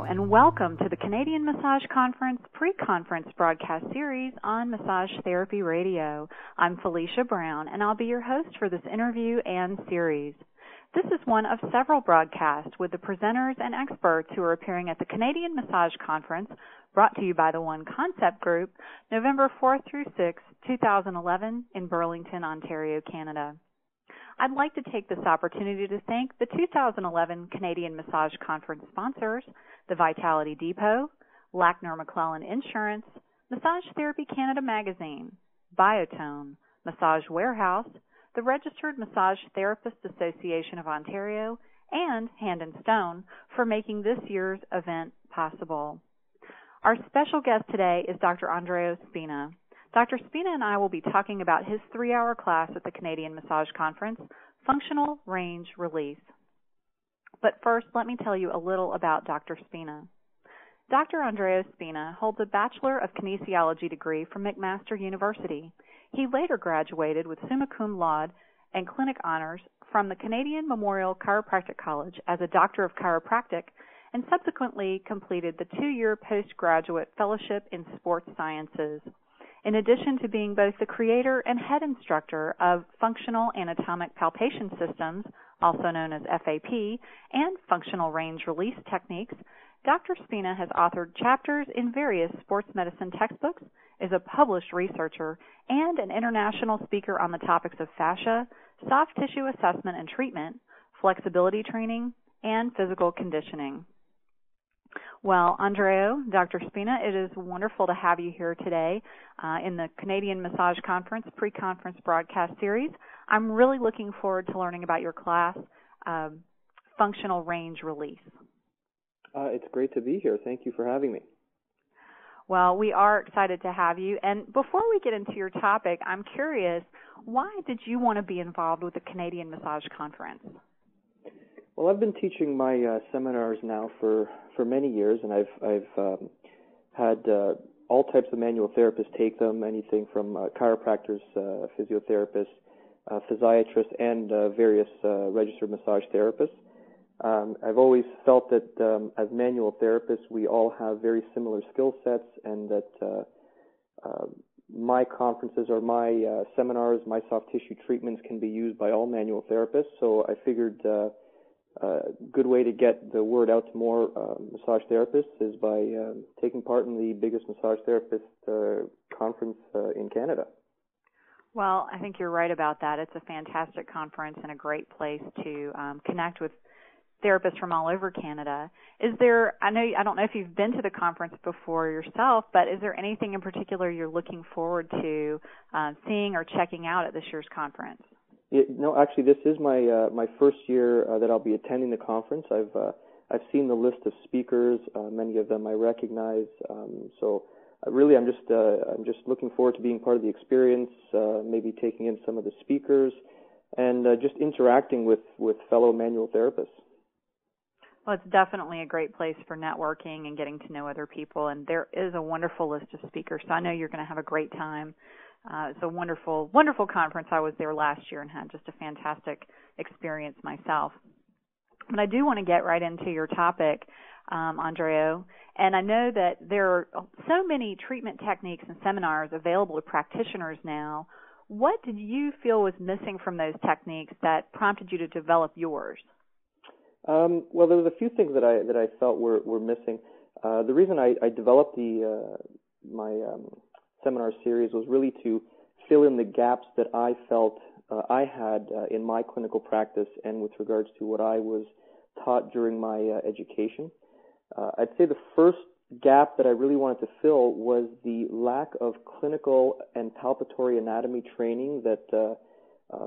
and welcome to the Canadian Massage Conference pre-conference broadcast series on Massage Therapy Radio. I'm Felicia Brown, and I'll be your host for this interview and series. This is one of several broadcasts with the presenters and experts who are appearing at the Canadian Massage Conference, brought to you by the One Concept Group, November 4th through 6th, 2011, in Burlington, Ontario, Canada. I'd like to take this opportunity to thank the 2011 Canadian Massage Conference sponsors, the Vitality Depot, Lackner McClellan Insurance, Massage Therapy Canada Magazine, Biotone, Massage Warehouse, the Registered Massage Therapists Association of Ontario, and Hand and Stone for making this year's event possible. Our special guest today is Dr. Andreo Spina. Dr. Spina and I will be talking about his 3-hour class at the Canadian Massage Conference, Functional Range Release. But first, let me tell you a little about Dr. Spina. Dr. Andreo Spina holds a Bachelor of Kinesiology degree from McMaster University. He later graduated with summa cum laude and clinic honors from the Canadian Memorial Chiropractic College as a Doctor of Chiropractic and subsequently completed the 2-year postgraduate fellowship in sports sciences. In addition to being both the creator and head instructor of Functional Anatomic Palpation Systems, also known as FAP, and Functional Range Release Techniques, Dr. Spina has authored chapters in various sports medicine textbooks, is a published researcher, and an international speaker on the topics of fascia, soft tissue assessment and treatment, flexibility training, and physical conditioning. Well, Andreo, Dr. Spina, it is wonderful to have you here today in the Canadian Massage Conference pre-conference broadcast series. I'm really looking forward to learning about your class, Functional Range Release. It's great to be here. Thank you for having me. Well, we are excited to have you. And before we get into your topic, I'm curious, why did you want to be involved with the Canadian Massage Conference? Well, I've been teaching my seminars now for many years, and I've had all types of manual therapists take them, anything from chiropractors, physiotherapists, physiatrists, and various registered massage therapists. I've always felt that as manual therapists, we all have very similar skill sets, and that my conferences or my seminars, my soft tissue treatments can be used by all manual therapists. So I figured a good way to get the word out to more massage therapists is by taking part in the biggest massage therapist conference in Canada. Well, I think you're right about that. It's a fantastic conference and a great place to connect with therapists from all over Canada. I don't know if you've been to the conference before yourself, but is there anything in particular you're looking forward to seeing or checking out at this year's conference? No, actually, this is my first year that I'll be attending the conference. I've seen the list of speakers. Many of them I recognize. So really, I'm just looking forward to being part of the experience. Maybe taking in some of the speakers, and just interacting with fellow manual therapists. Well, it's definitely a great place for networking and getting to know other people. And there is a wonderful list of speakers, so I know you're going to have a great time. It's a wonderful, wonderful conference. I was there last year and had just a fantastic experience myself. But I do want to get right into your topic, Andreo. And I know that there are so many treatment techniques and seminars available to practitioners now. What did you feel was missing from those techniques that prompted you to develop yours? Well, there was a few things that I felt were missing. The reason I developed my seminar series was really to fill in the gaps that I felt I had in my clinical practice and with regards to what I was taught during my education. I'd say the first gap that I really wanted to fill was the lack of clinical and palpatory anatomy training that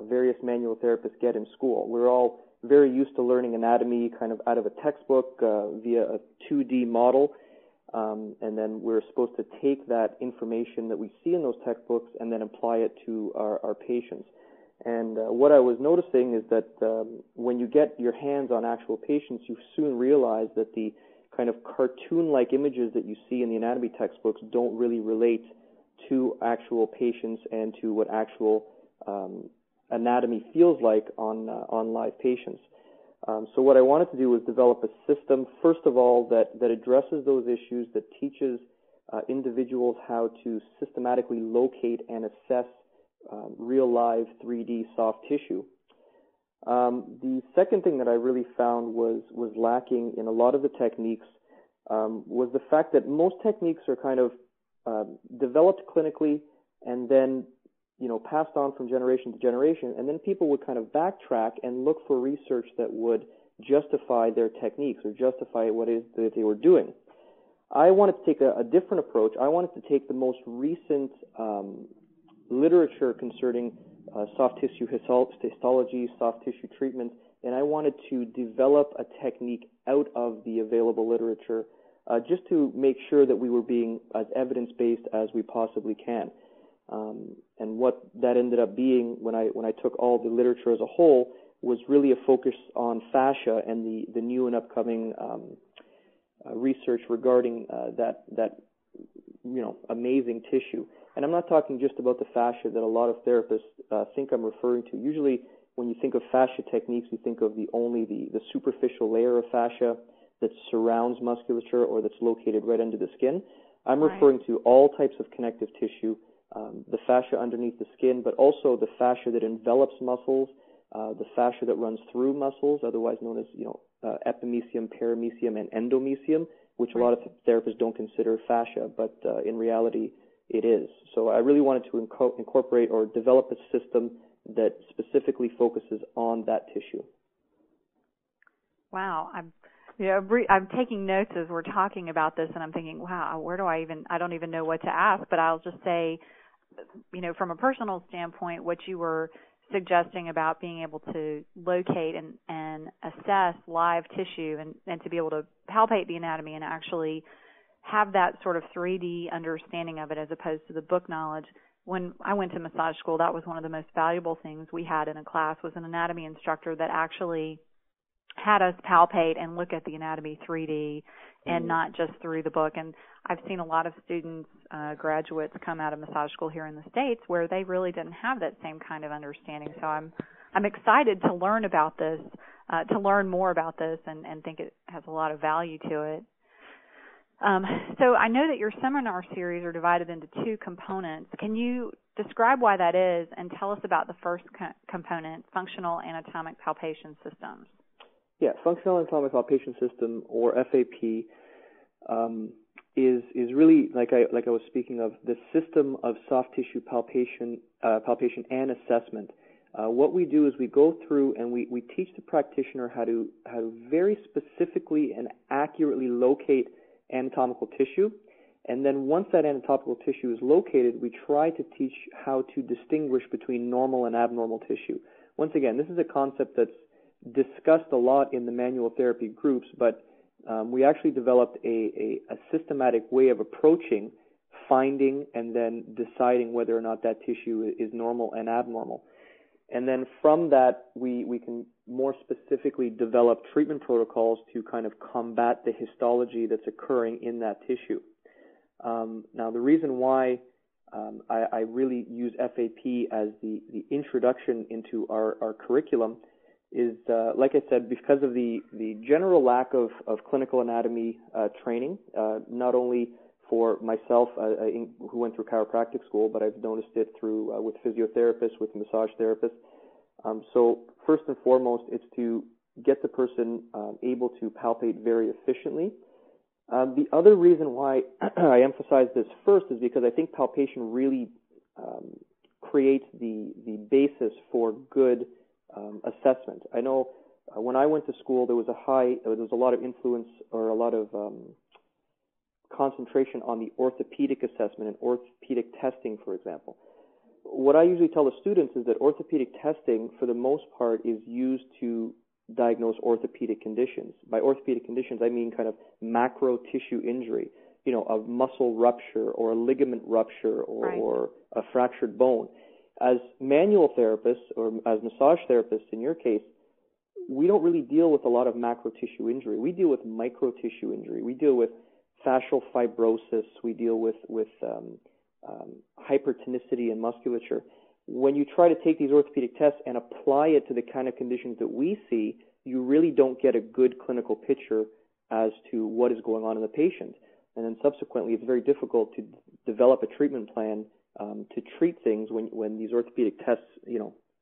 various manual therapists get in school. We're all very used to learning anatomy kind of out of a textbook via a 2D model. And then we're supposed to take that information that we see in those textbooks and then apply it to our patients. And what I was noticing is that when you get your hands on actual patients, you soon realize that the kind of cartoon-like images that you see in the anatomy textbooks don't really relate to actual patients and to what actual anatomy feels like on live patients. So what I wanted to do was develop a system, first of all, that addresses those issues, that teaches individuals how to systematically locate and assess real live 3D soft tissue. The second thing that I really found was lacking in a lot of the techniques was the fact that most techniques are kind of developed clinically and then passed on from generation to generation, and then people would kind of backtrack and look for research that would justify their techniques or justify what it is that they were doing. I wanted to take a different approach. I wanted to take the most recent literature concerning soft tissue histology, soft tissue treatment, and I wanted to develop a technique out of the available literature just to make sure that we were being as evidence-based as we possibly can. And what that ended up being when I took all the literature as a whole was really a focus on fascia and the new and upcoming research regarding that amazing tissue. And I'm not talking just about the fascia that a lot of therapists think I'm referring to. Usually when you think of fascia techniques, you think of only the superficial layer of fascia that surrounds musculature or that's located right under the skin. I'm referring to all types of connective tissue, the fascia underneath the skin, but also the fascia that envelops muscles, the fascia that runs through muscles, otherwise known as epimysium, paramysium, and endomysium, which a lot of therapists don't consider fascia, but in reality it is. So I really wanted to incorporate or develop a system that specifically focuses on that tissue. Wow. I'm taking notes as we're talking about this, and I'm thinking, wow, I don't even know what to ask, but I'll just say, from a personal standpoint, what you were suggesting about being able to locate and assess live tissue and to be able to palpate the anatomy and actually have that sort of 3D understanding of it as opposed to the book knowledge. When I went to massage school, that was one of the most valuable things we had in a class was an anatomy instructor that actually had us palpate and look at the anatomy 3D and not just through the book. And I've seen a lot of students, graduates come out of massage school here in the States where they really didn't have that same kind of understanding. So I'm excited to learn about this, to learn more about this and think it has a lot of value to it. So I know that your seminar series are divided into two components. Can you describe why that is and tell us about the first component, functional anatomic palpation systems? Yeah, functional anatomic palpation system, or FAP, is really like I was speaking of the system of soft tissue palpation and assessment. What we do is we go through and we teach the practitioner how to very specifically and accurately locate anatomical tissue, and then once that anatomical tissue is located, we try to teach how to distinguish between normal and abnormal tissue. Once again, this is a concept that's discussed a lot in the manual therapy groups, but we actually developed a systematic way of approaching finding and then deciding whether or not that tissue is normal and abnormal. And then from that, we can more specifically develop treatment protocols to kind of combat the histology that's occurring in that tissue. Now, the reason why I really use FAP as the introduction into our curriculum is, like I said, because of the general lack of clinical anatomy training, not only for myself who went through chiropractic school, but I've noticed it through with physiotherapists, with massage therapists. So first and foremost, it's to get the person able to palpate very efficiently. The other reason why I emphasize this first is because I think palpation really creates the basis for good assessment. I know when I went to school, there was a lot of influence or a lot of concentration on the orthopedic assessment and orthopedic testing, for example. What I usually tell the students is that orthopedic testing, for the most part, is used to diagnose orthopedic conditions. By orthopedic conditions, I mean kind of macro tissue injury, a muscle rupture or a ligament rupture or a fractured bone. As manual therapists or as massage therapists, in your case, we don't really deal with a lot of macro tissue injury. We deal with micro tissue injury. We deal with fascial fibrosis. We deal with hypertonicity in musculature. When you try to take these orthopedic tests and apply it to the kind of conditions that we see, you really don't get a good clinical picture as to what is going on in the patient. And then subsequently, it's very difficult to develop a treatment plan to treat things when these orthopedic tests,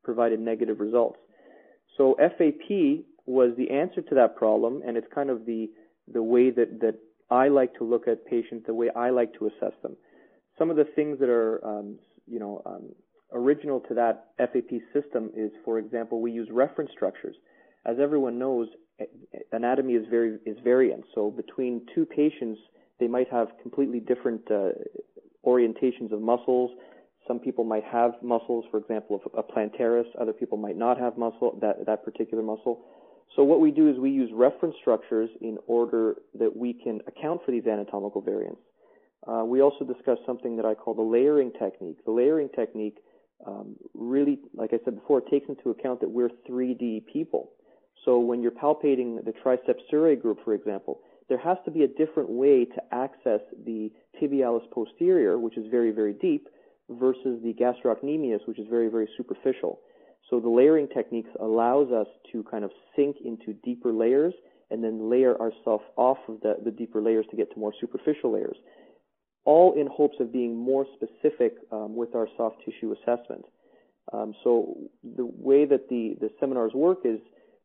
provided negative results. So FAP was the answer to that problem, and it's kind of the way that I like to look at patients, the way I like to assess them. Some of the things that are, original to that FAP system is, for example, we use reference structures. As everyone knows, anatomy is variant. So between two patients, they might have completely different orientations of muscles. Some people might have muscles, for example, a plantaris. Other people might not have that particular muscle. So what we do is we use reference structures in order that we can account for these anatomical variants. We also discussed something that I call the layering technique. The layering technique really, like I said before, it takes into account that we're 3D people. So when you're palpating the triceps surae group, for example, there has to be a different way to access the tibialis posterior, which is very, very deep, versus the gastrocnemius, which is very, very superficial. So the layering techniques allows us to kind of sink into deeper layers and then layer ourselves off of the deeper layers to get to more superficial layers, all in hopes of being more specific with our soft tissue assessment. So the way that the seminars work is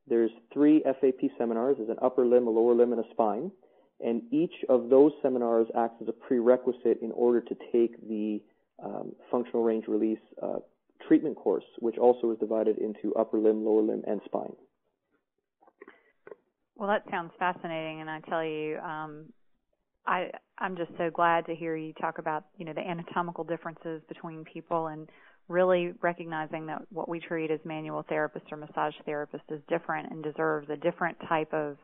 there's 3 FAP seminars. There's an upper limb, a lower limb, and a spine. And each of those seminars acts as a prerequisite in order to take the functional range release treatment course, which also is divided into upper limb, lower limb, and spine. Well, that sounds fascinating, and I tell you, I'm just so glad to hear you talk about, the anatomical differences between people and really recognizing that what we treat as manual therapists or massage therapists is different and deserves a different type of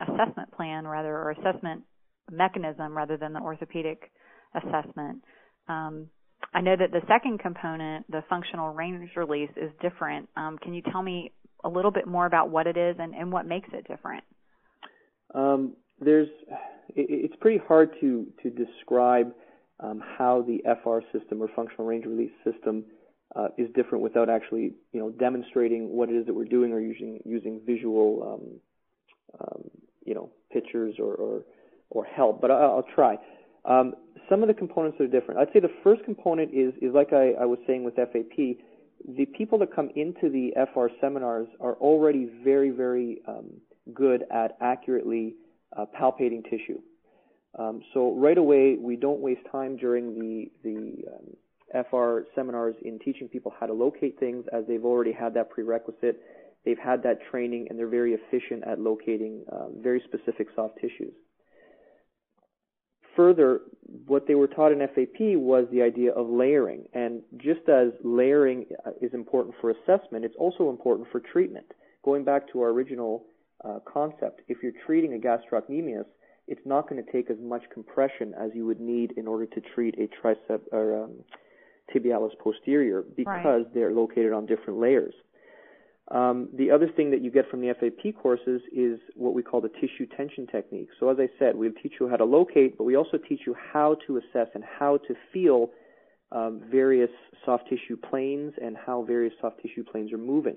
assessment plan or assessment mechanism rather than the orthopedic assessment. I know that the second component, the functional range release, is different. Can you tell me a little bit more about what it is and what makes it different? It's pretty hard to describe how the FR system or functional range release system is different without actually, demonstrating what it is that we're doing or using visual, pictures or help. But I'll try. Some of the components are different. I'd say the first component is like I was saying with FAP. The people that come into the FR seminars are already very, very good at accurately palpating tissue. So right away, we don't waste time during the FR seminars in teaching people how to locate things, as they've already had that prerequisite. They've had that training, and they're very efficient at locating very specific soft tissues. Further, what they were taught in FAP was the idea of layering. And just as layering is important for assessment, it's also important for treatment. Going back to our original concept, if you're treating a gastrocnemius, it's not going to take as much compression as you would need in order to treat a tricep or tibialis posterior, because they're located on different layers. The other thing that you get from the FAP courses is what we call the tissue tension technique. So as I said, we'll teach you how to locate, but we also teach you how to assess and how to feel various soft tissue planes and how various soft tissue planes are moving.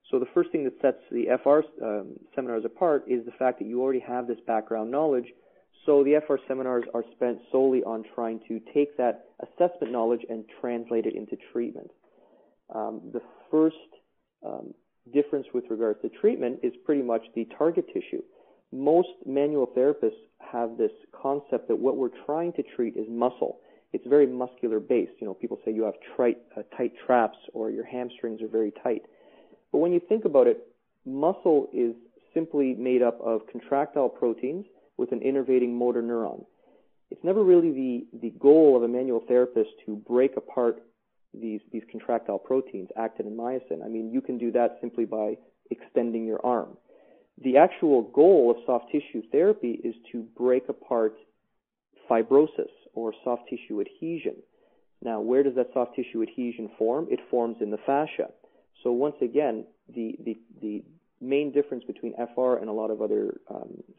So the first thing that sets the FR seminars apart is the fact that you already have this background knowledge. So the FR seminars are spent solely on trying to take that assessment knowledge and translate it into treatment. The first difference with regards to treatment is pretty much the target tissue. Most manual therapists have this concept that what we're trying to treat is muscle. It's very muscular based. People say you have tight traps or your hamstrings are very tight. But when you think about it, muscle is simply made up of contractile proteins with an innervating motor neuron. It's never really the goal of a manual therapist to break apart these contractile proteins, actin and myosin. I mean, you can do that simply by extending your arm. The actual goal of soft tissue therapy is to break apart fibrosis or soft tissue adhesion. Now, where does that soft tissue adhesion form? It forms in the fascia. So once again, the main difference between FR and a lot of other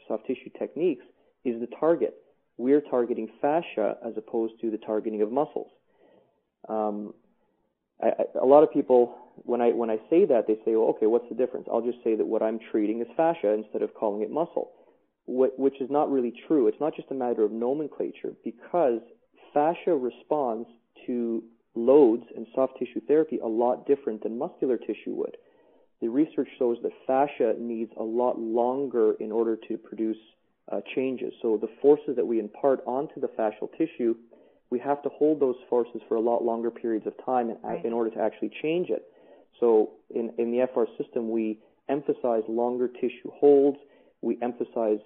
soft tissue techniques is the target. We're targeting fascia as opposed to the targeting of muscles. A lot of people when I say that, they say, well, okay, what's the difference? I'll just say that what I'm treating is fascia instead of calling it muscle, which is not really true. It's not just a matter of nomenclature, because fascia responds to loads and soft tissue therapy a lot different than muscular tissue would. The research shows that fascia needs a lot longer in order to produce changes. So the forces that we impart onto the fascial tissue, we have to hold those forces for a lot longer periods of time in order to actually change it. So in the FR system, we emphasize longer tissue holds. We emphasize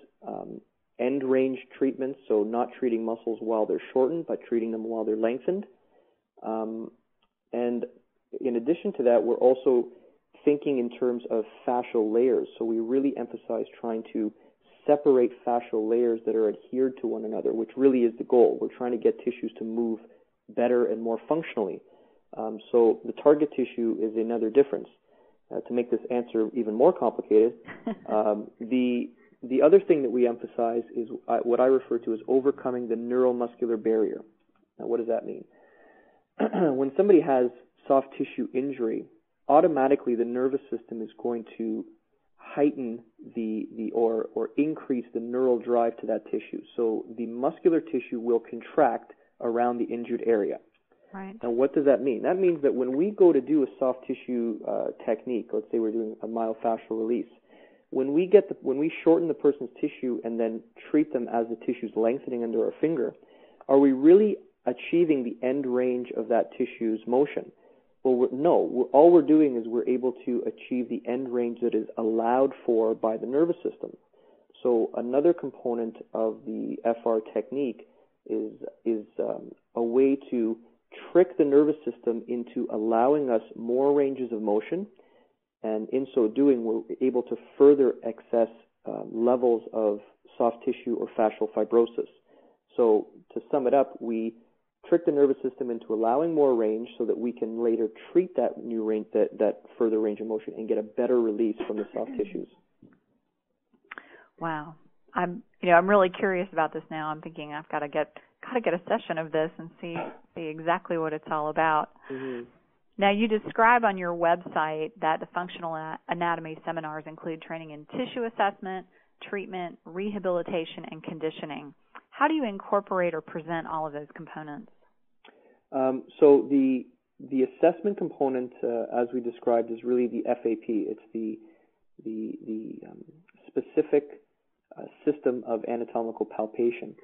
end range treatments, so not treating muscles while they're shortened, but treating them while they're lengthened. And in addition to that, we're also thinking in terms of fascial layers. So we really emphasize trying to separate fascial layers that are adhered to one another, which really is the goal. We're trying to get tissues to move better and more functionally. So the target tissue is another difference. To make this answer even more complicated, the other thing that we emphasize is what I refer to as overcoming the neuromuscular barrier. Now, what does that mean? When somebody has soft tissue injury, automatically the nervous system is going to heighten or increase the neural drive to that tissue. So the muscular tissue will contract around the injured area. Right. Now, what does that mean? That means that when we go to do a soft tissue technique, let's say we're doing a myofascial release, when we shorten the person's tissue and then treat them as the tissue's lengthening under our finger, are we really achieving the end range of that tissue's motion? Well, no. All we're doing is we're able to achieve the end range that is allowed for by the nervous system. So another component of the FR technique is a way to trick the nervous system into allowing us more ranges of motion, and in so doing, we're able to further access levels of soft tissue or fascial fibrosis. So to sum it up, we trick the nervous system into allowing more range so that we can later treat that new range, that further range of motion, and get a better release from the soft tissues. Wow. I'm really curious about this now. I'm thinking I've got to get a session of this and see exactly what it's all about. Mm-hmm. Now, you describe on your website that the functional anatomy seminars include training in tissue assessment, treatment, rehabilitation, and conditioning. How do you incorporate or present all of those components? So the assessment component, as we described, is really the FAP. It's the specific system of anatomical palpation.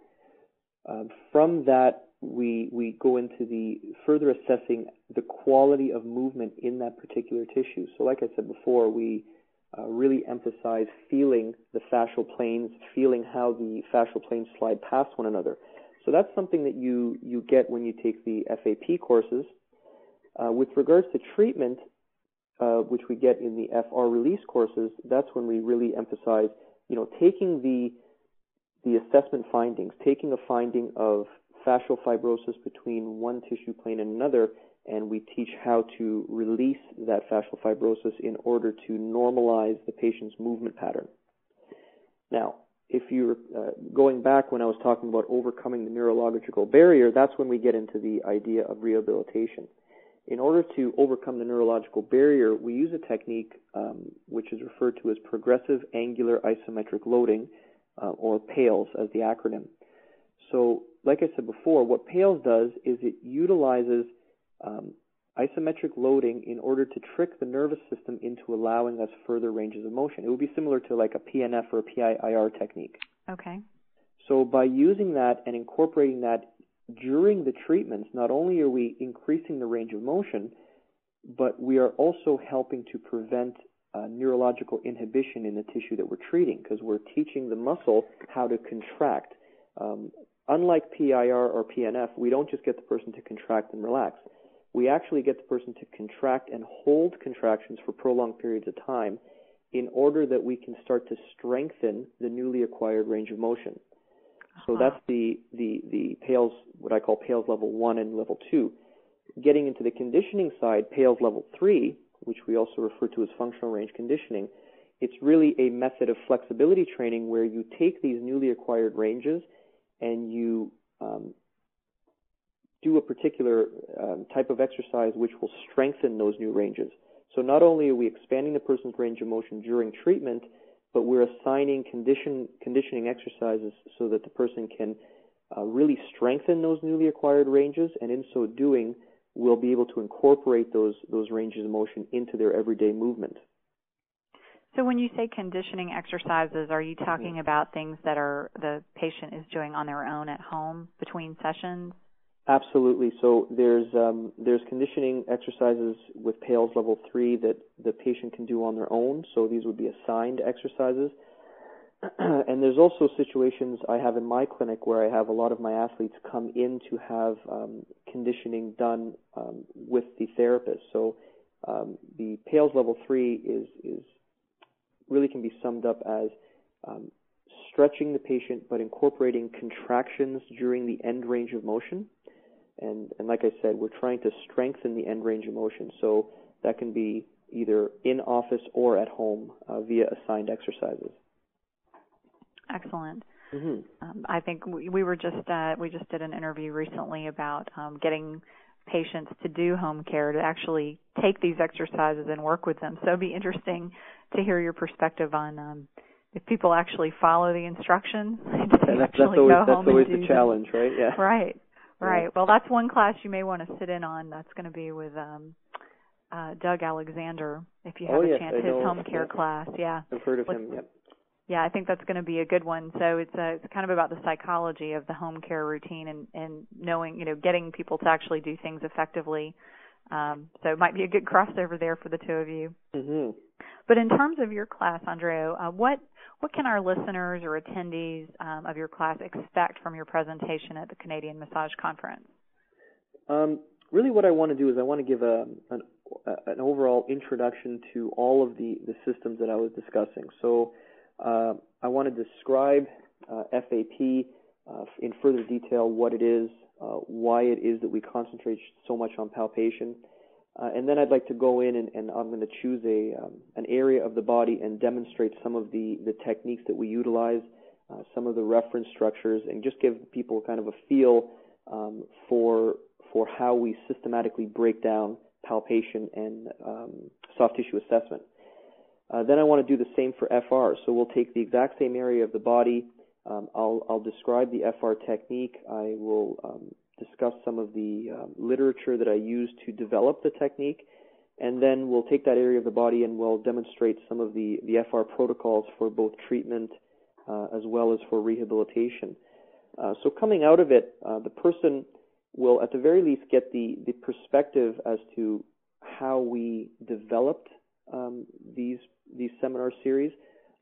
From that, we go into the further assessing the quality of movement in that particular tissue. So like I said before, we really emphasize feeling the fascial planes, feeling how the fascial planes slide past one another. So that's something that you get when you take the FAP courses. With regards to treatment, which we get in the FR release courses, that's when we really emphasize, taking the assessment findings, taking a finding of fascial fibrosis between one tissue plane and another, and we teach how to release that fascial fibrosis in order to normalize the patient's movement pattern. Now, if you're going back when I was talking about overcoming the neurological barrier, that's when we get into the idea of rehabilitation. In order to overcome the neurological barrier, we use a technique which is referred to as progressive angular isometric loading, or PALS as the acronym. So, like I said before, what PALS does is it utilizes isometric loading in order to trick the nervous system into allowing us further ranges of motion. It would be similar to like a PNF or a PIIR technique. Okay. So by using that and incorporating that during the treatments, not only are we increasing the range of motion, but we are also helping to prevent neurological inhibition in the tissue that we're treating, because we're teaching the muscle how to contract. Unlike PIR or PNF, we don't just get the person to contract and relax. We actually get the person to contract and hold contractions for prolonged periods of time in order that we can start to strengthen the newly acquired range of motion. So that's the PALS, what I call PALS level 1 and level 2. Getting into the conditioning side, PALS level 3, which we also refer to as functional range conditioning, it's really a method of flexibility training where you take these newly acquired ranges and you do a particular type of exercise which will strengthen those new ranges. So not only are we expanding the person's range of motion during treatment, but we're assigning conditioning exercises so that the person can really strengthen those newly acquired ranges, and in so doing, we'll be able to incorporate those ranges of motion into their everyday movement. So when you say conditioning exercises, are you talking about things that the patient is doing on their own at home between sessions? Absolutely. So there's conditioning exercises with PALS level 3 that the patient can do on their own. So these would be assigned exercises. And there's also situations I have in my clinic where I have a lot of my athletes come in to have conditioning done with the therapist. So the PALS level 3 is really can be summed up as stretching the patient but incorporating contractions during the end range of motion. And like I said, we're trying to strengthen the end range of motion. So that can be either in office or at home via assigned exercises. Excellent. Mm-hmm. I think we just did an interview recently about getting patients to do home care, to actually take these exercises and work with them. So it'd be interesting to hear your perspective on if people actually follow the instructions. That's always the challenge, right? Yeah. Right. Yeah. Well, that's one class you may want to sit in on. That's going to be with Doug Alexander, if you have a chance, his home care class. Yeah. I've heard of him, yep. Yeah, I think that's going to be a good one. So it's kind of about the psychology of the home care routine and knowing, getting people to actually do things effectively. So it might be a good crossover there for the two of you. Mm-hmm. But in terms of your class, Andreo, what can our listeners or attendees of your class expect from your presentation at the Canadian Massage Conference? Really what I want to do is I want to give an overall introduction to all of the systems that I was discussing. So I want to describe FAP in further detail, what it is, why it is that we concentrate so much on palpation. And then I'd like to go in and I'm going to choose an area of the body and demonstrate some of the techniques that we utilize, some of the reference structures, and just give people kind of a feel for how we systematically break down palpation and soft tissue assessment. Then I want to do the same for FR. So we'll take the exact same area of the body. I'll describe the FR technique. I will discuss some of the literature that I use to develop the technique, and then we'll take that area of the body and we'll demonstrate some of the FR protocols for both treatment as well as for rehabilitation. So coming out of it, the person will at the very least get the perspective as to how we developed these seminar series,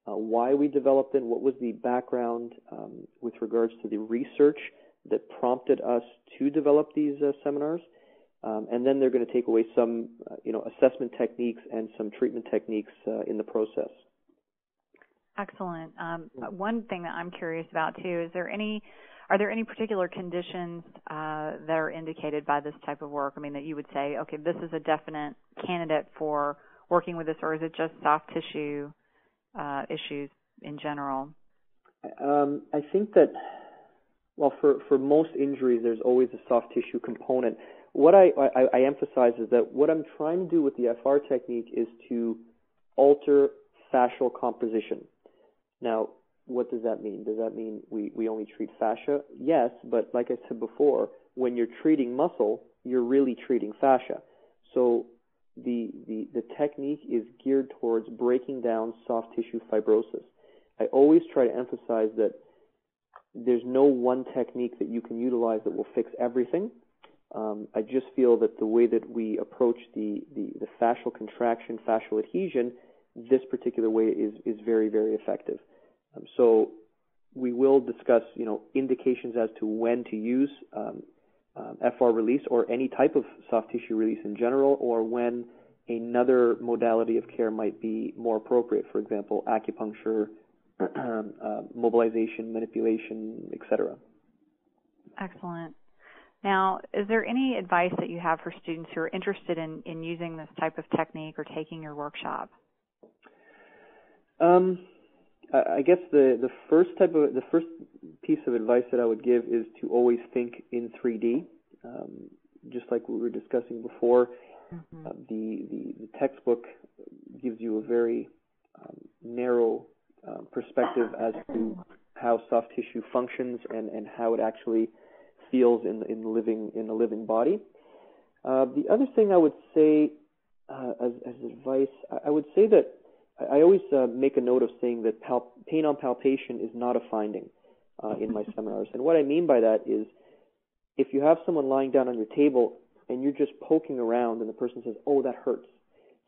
why we developed them, what was the background with regards to the research that prompted us to develop these seminars, and then they're going to take away some assessment techniques and some treatment techniques in the process. Excellent. One thing that I'm curious about too, are there any particular conditions that are indicated by this type of work? I mean, that you would say, okay, this is a definite candidate for working with this, or is it just soft tissue issues in general? I think that, well, for most injuries, there's always a soft tissue component. What I emphasize is that what I'm trying to do with the FR technique is to alter fascial composition. Now, what does that mean? Does that mean we only treat fascia? Yes, but like I said before, when you're treating muscle, you're really treating fascia. So the technique is geared towards breaking down soft tissue fibrosis. I always try to emphasize that there's no one technique that you can utilize that will fix everything. I just feel that the way that we approach the fascial contraction, fascial adhesion, this particular way is very, very effective. So we will discuss, indications as to when to use FR release or any type of soft tissue release in general, or when another modality of care might be more appropriate. For example, acupuncture, mobilization, manipulation, etc. Excellent. Now, is there any advice that you have for students who are interested in using this type of technique or taking your workshop? I guess the first piece of advice that I would give is to always think in 3D. Just like we were discussing before, Mm-hmm. The textbook gives you a very narrow perspective as to how soft tissue functions and how it actually feels in a living body. The other thing I would say as advice, I would say that I always make a note of saying that pain on palpation is not a finding in my seminars. And what I mean by that is if you have someone lying down on your table and you're just poking around and the person says, oh, that hurts.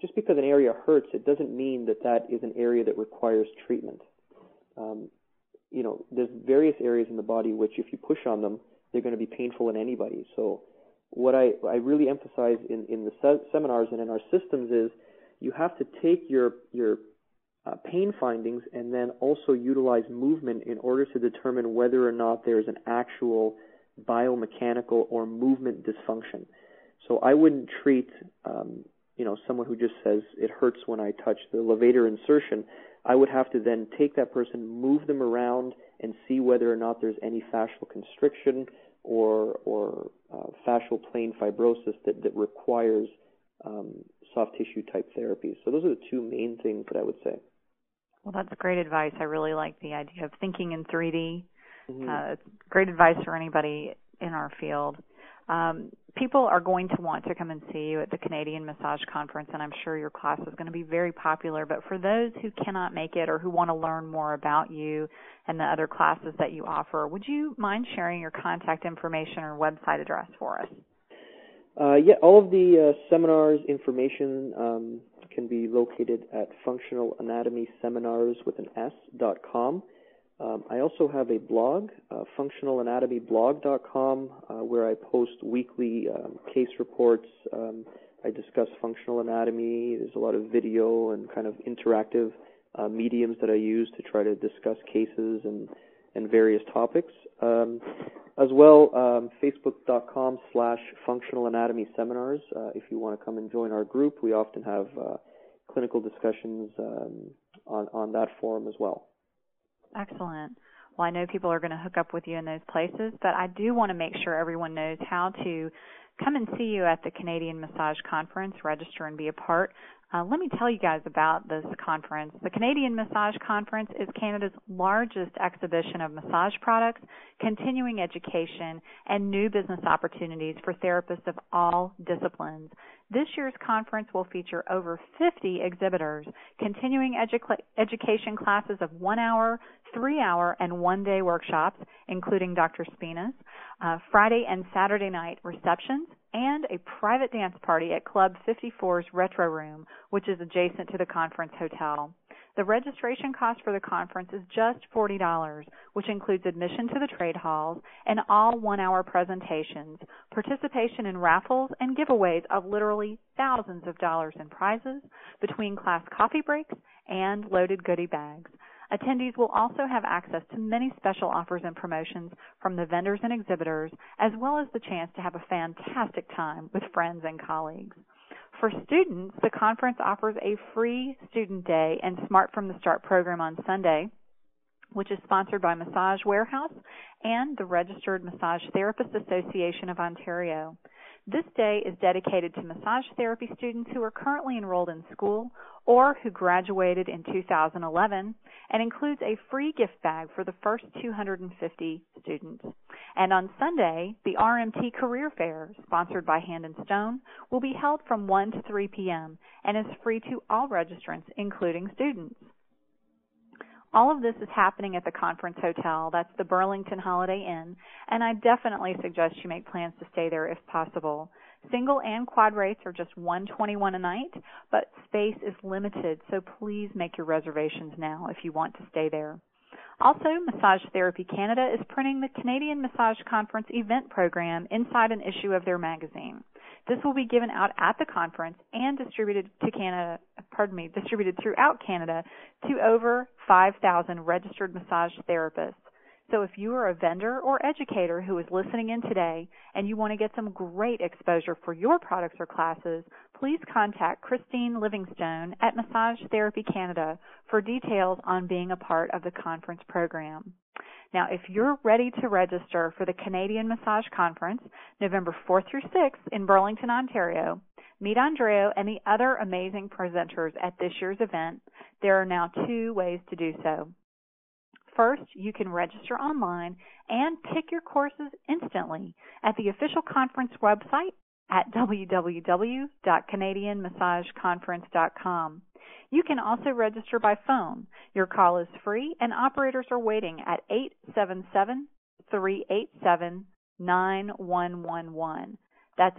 Just because an area hurts, it doesn't mean that that is an area that requires treatment. There's various areas in the body which if you push on them, they're going to be painful in anybody. So what I really emphasize in the seminars and in our systems is you have to take your pain findings and then also utilize movement in order to determine whether or not there's an actual biomechanical or movement dysfunction. So I wouldn't treat someone who just says it hurts when I touch the levator insertion. I would have to then take that person, move them around, and see whether or not there's any fascial constriction or fascial plane fibrosis that requires soft tissue type therapy. So those are the two main things that I would say. Well, that's great advice. I really like the idea of thinking in 3D. Mm-hmm. It's great advice for anybody in our field. People are going to want to come and see you at the Canadian Massage Conference, and I'm sure your class is going to be very popular. But for those who cannot make it or who want to learn more about you and the other classes that you offer, would you mind sharing your contact information or website address for us? All of the seminars information can be located at functionalanatomyseminars.com. I also have a blog, functionalanatomyblog.com, where I post weekly case reports. I discuss functional anatomy. There's a lot of video and kind of interactive mediums that I use to try to discuss cases and various topics. As well, facebook.com/functionalanatomyseminars. If you want to come and join our group, we often have clinical discussions on that forum as well. Excellent. Well, I know people are going to hook up with you in those places, but I do want to make sure everyone knows how to come and see you at the Canadian Massage Conference, register and be a part. Let me tell you guys about this conference. The Canadian Massage Conference is Canada's largest exhibition of massage products, continuing education, and new business opportunities for therapists of all disciplines. This year's conference will feature over 50 exhibitors, continuing education classes of 1 hour, 3 hour, and 1 day workshops, including Dr. Spina's, Friday and Saturday night receptions, and a private dance party at Club 54's Retro Room, which is adjacent to the conference hotel. The registration cost for the conference is just $40, which includes admission to the trade halls and all 1 hour presentations, participation in raffles, and giveaways of literally thousands of dollars in prizes between class coffee breaks and loaded goodie bags. Attendees will also have access to many special offers and promotions from the vendors and exhibitors, as well as the chance to have a fantastic time with friends and colleagues. For students, the conference offers a free student day and Smart from the Start program on Sunday, which is sponsored by Massage Warehouse and the Registered Massage Therapists Association of Ontario. This day is dedicated to massage therapy students who are currently enrolled in school or who graduated in 2011 and includes a free gift bag for the first 250 students. And on Sunday, the RMT Career Fair, sponsored by Hand and Stone, will be held from 1 to 3 p.m. and is free to all registrants, including students. All of this is happening at the conference hotel. That's the Burlington Holiday Inn, and I definitely suggest you make plans to stay there if possible. Single and quad rates are just $121 a night, but space is limited, so please make your reservations now if you want to stay there. Also, Massage Therapy Canada is printing the Canadian Massage Conference event program inside an issue of their magazine. This will be given out at the conference and distributed throughout Canada to over 5,000 registered massage therapists. So if you are a vendor or educator who is listening in today and you want to get some great exposure for your products or classes, please contact Christine Livingstone at Massage Therapy Canada for details on being a part of the conference program. Now, if you're ready to register for the Canadian Massage Conference, November 4th through 6th in Burlington, Ontario, Meet Andreo and the other amazing presenters at this year's event. There are now 2 ways to do so. First, you can register online and pick your courses instantly at the official conference website at www.canadianmassageconference.com. You can also register by phone. Your call is free, and operators are waiting at 877-387-9111. That's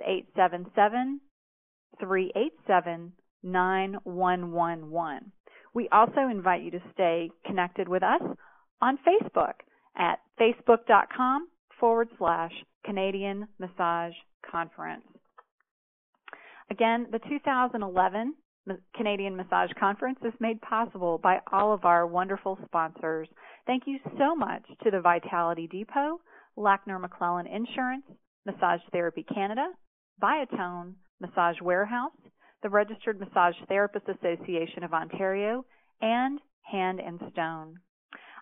877-387-9111. We also invite you to stay connected with us on Facebook at facebook.com/Canadian Massage Conference. Again, the 2011 Canadian Massage Conference is made possible by all of our wonderful sponsors. Thank you so much to the Vitality Depot, Lackner McClellan Insurance, Massage Therapy Canada, Biotone, Massage Warehouse, the Registered Massage Therapists Association of Ontario, and Hand and Stone.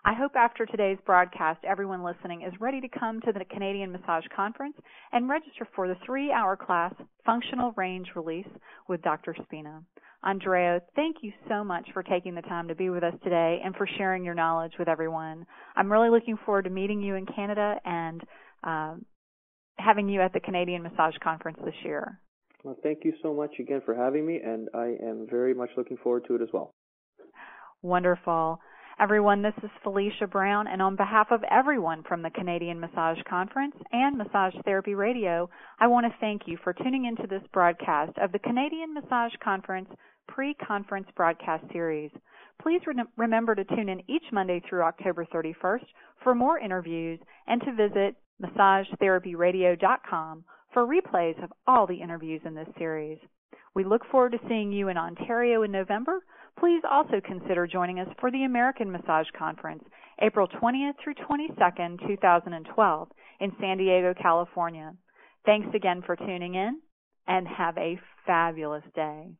I hope after today's broadcast, everyone listening is ready to come to the Canadian Massage Conference and register for the 3-hour class, Functional Range Release, with Dr. Spina. Andreo, thank you so much for taking the time to be with us today and for sharing your knowledge with everyone. I'm really looking forward to meeting you in Canada and having you at the Canadian Massage Conference this year. Well, thank you so much again for having me, and I am very much looking forward to it as well. Wonderful. Everyone, this is Felicia Brown, and on behalf of everyone from the Canadian Massage Conference and Massage Therapy Radio, I want to thank you for tuning into this broadcast of the Canadian Massage Conference pre-conference broadcast series. Please remember to tune in each Monday through October 31st for more interviews and to visit massagetherapyradio.com for replays of all the interviews in this series. We look forward to seeing you in Ontario in November. Please also consider joining us for the American Massage Conference, April 20th through 22nd, 2012, in San Diego, California. Thanks again for tuning in, and have a fabulous day.